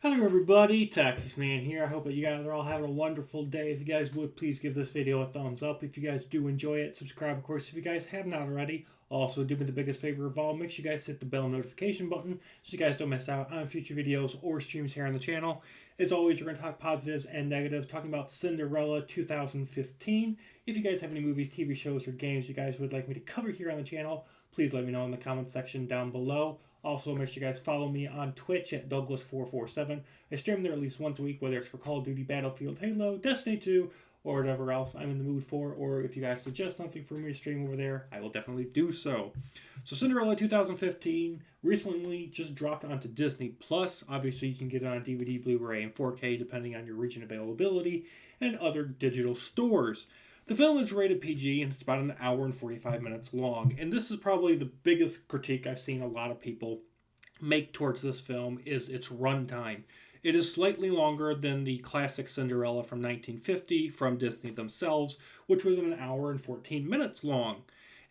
Hello everybody, Texas Man here. I hope that you guys are all having a wonderful day. If you guys would, please give this video a thumbs up. If you guys do enjoy it, subscribe, of course, if you guys have not already. Also, do me the biggest favor of all, make sure you guys hit the bell notification button so you guys don't miss out on future videos or streams here on the channel. As always, we're going to talk positives and negatives, talking about Cinderella 2015. If you guys have any movies, TV shows, or games you guys would like me to cover here on the channel, please let me know in the comment section down below. Also, make sure you guys follow me on Twitch at Douglas447. I stream there at least once a week, whether it's for Call of Duty, Battlefield, Halo, Destiny 2, or whatever else I'm in the mood for. Or if you guys suggest something for me to stream over there, I will definitely do so. So, Cinderella 2015 recently just dropped onto Disney Plus. Obviously, you can get it on DVD, Blu-ray, and 4K depending on your region availability and other digital stores. The film is rated PG and it's about an hour and 45 minutes long. And this is probably the biggest critique I've seen a lot of people make towards this film is its runtime. It is slightly longer than the classic Cinderella from 1950 from Disney themselves, which was an hour and 14 minutes long.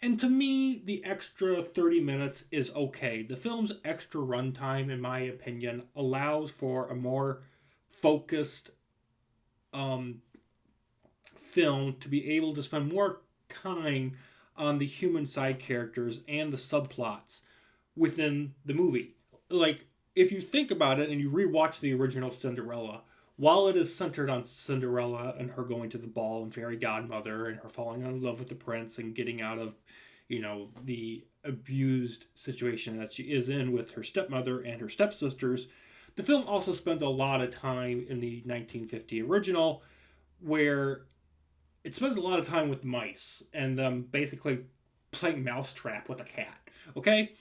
And to me, the extra 30 minutes is okay. The film's extra runtime, in my opinion, allows for a more focused film to be able to spend more time on the human side characters and the subplots within the movie. Like, if you think about it and you rewatch the original Cinderella, while it is centered on Cinderella and her going to the ball and fairy godmother and her falling in love with the prince and getting out of, the abused situation that she is in with her stepmother and her stepsisters, the film also spends a lot of time in the 1950 original where it spends a lot of time with mice and them basically playing mousetrap with a cat. Okay?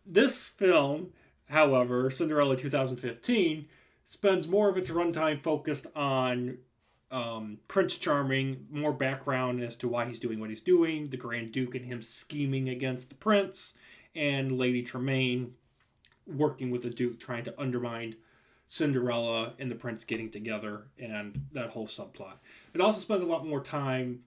This film, however, Cinderella 2015, spends more of its runtime focused on Prince Charming, more background as to why he's doing what he's doing, the Grand Duke and him scheming against the prince, and Lady Tremaine working with the Duke trying to undermine Cinderella and the prince getting together and that whole subplot. It also spends a lot more time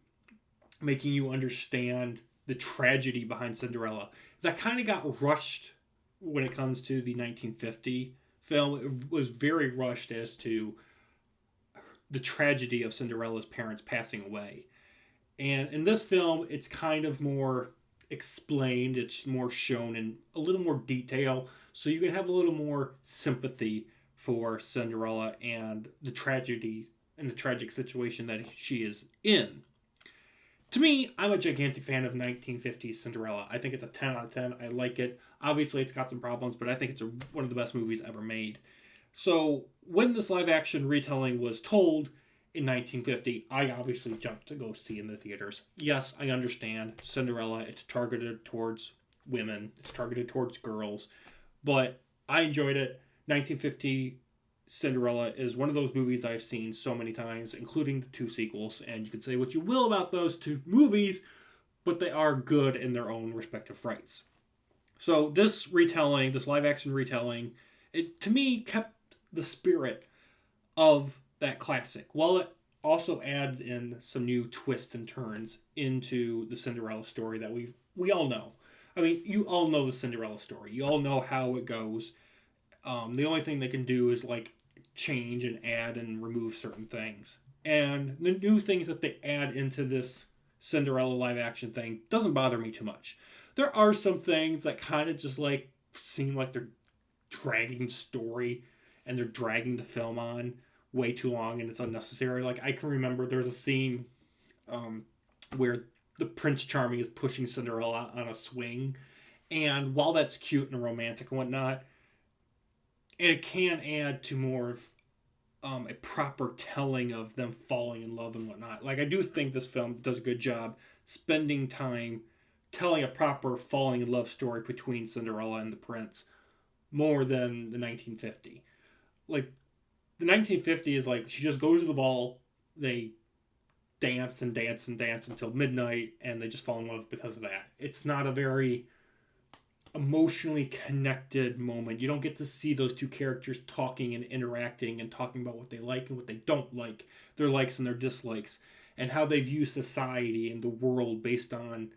making you understand the tragedy behind Cinderella. That kind of got rushed when it comes to the 1950 film. It was very rushed as to the tragedy of Cinderella's parents passing away. And in this film, it's kind of more explained, it's more shown in a little more detail, so you can have a little more sympathy for Cinderella and the tragedy and the tragic situation that she is in. To me, I'm a gigantic fan of 1950s Cinderella. I think it's a 10 out of 10. I like it. Obviously, it's got some problems, but I think it's one of the best movies ever made. So, when this live action retelling was told in 1950, I obviously jumped to go see in the theaters. Yes, I understand. Cinderella, it's targeted towards women, it's targeted towards girls, but I enjoyed it. 1950 Cinderella is one of those movies I've seen so many times, including the two sequels, and you can say what you will about those two movies, but they are good in their own respective rights. So this retelling, this live action retelling, it to me kept the spirit of that classic, while it also adds in some new twists and turns into the Cinderella story that we all know. I mean, you all know the Cinderella story. You all know how it goes. The only thing they can do is like change and add and remove certain things. And the new things that they add into this Cinderella live action thing doesn't bother me too much. There are some things that kind of just like seem like they're dragging story and they're dragging the film on way too long and it's unnecessary. Like I can remember there's a scene where the Prince Charming is pushing Cinderella on a swing, and while that's cute and romantic and whatnot, and it can add to more of a proper telling of them falling in love and whatnot. Like I do think this film does a good job spending time telling a proper falling in love story between Cinderella and the prince more than the 1950. Like the 1950 is like she just goes to the ball, they dance and dance and dance until midnight, and they just fall in love because of that. It's not a very emotionally connected moment. You don't get to see those two characters talking and interacting and talking about what they like and what they don't like, their likes and their dislikes, and how they view society and the world based on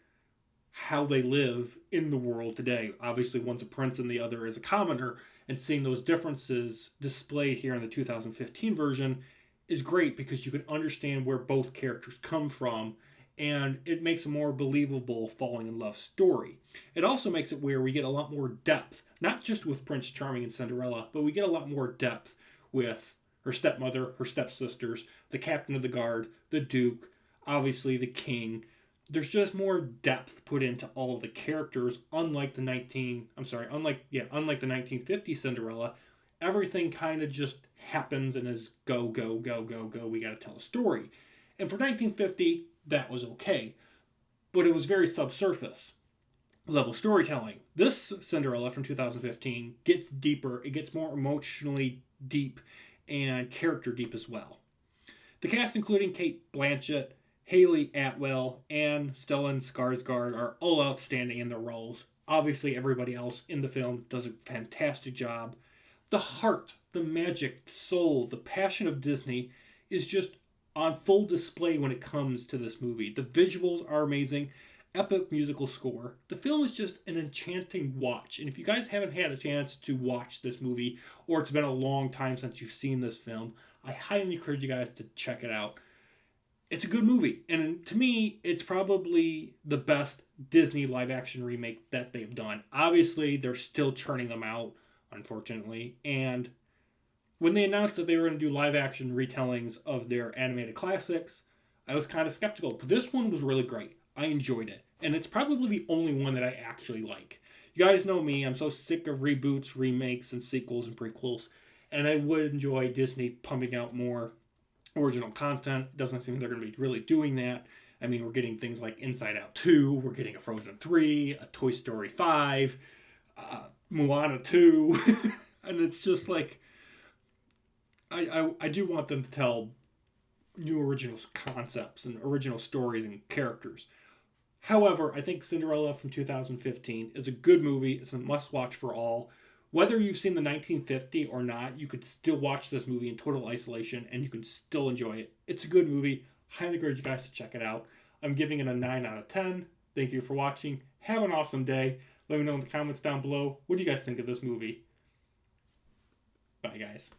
how they live in the world today. Obviously, one's a prince and the other is a commoner, and seeing those differences displayed here in the 2015 version is great because you can understand where both characters come from, and it makes a more believable falling in love story. It also makes it where we get a lot more depth, not just with Prince Charming and Cinderella, but we get a lot more depth with her stepmother, her stepsisters, the captain of the guard, the duke, obviously the king. There's just more depth put into all of the characters, unlike the 1950 Cinderella. Everything kind of just happens and is go go go go go. We got to tell a story, and for 1950 that was okay, but it was very subsurface level storytelling. This Cinderella from 2015 gets deeper. It gets more emotionally deep and character deep as well. The cast, including Kate Blanchett, Haley Atwell, and Stellan Skarsgård, are all outstanding in their roles. Obviously, everybody else in the film does a fantastic job. The heart, the magic, the soul, the passion of Disney is just on full display when it comes to this movie. The visuals are amazing. Epic musical score. The film is just an enchanting watch. And if you guys haven't had a chance to watch this movie, or it's been a long time since you've seen this film, I highly encourage you guys to check it out. It's a good movie. And to me, it's probably the best Disney live action remake that they've done. Obviously, they're still churning them out, unfortunately. And when they announced that they were going to do live action retellings of their animated classics, I was kind of skeptical. But this one was really great. I enjoyed it. And it's probably the only one that I actually like. You guys know me, I'm so sick of reboots, remakes, and sequels and prequels. And I would enjoy Disney pumping out more original content. Doesn't seem they're going to be really doing that. I mean, we're getting things like Inside Out 2, we're getting a Frozen 3, a Toy Story 5, Moana 2. And it's just like, I do want them to tell new original concepts and original stories and characters. However, I think Cinderella from 2015 is a good movie. It's a must-watch for all. Whether you've seen the 1950 or not, you could still watch this movie in total isolation and you can still enjoy it. It's a good movie. Highly encourage you guys to check it out. I'm giving it a 9 out of 10. Thank you for watching. Have an awesome day. Let me know in the comments down below. What do you guys think of this movie? Bye, guys.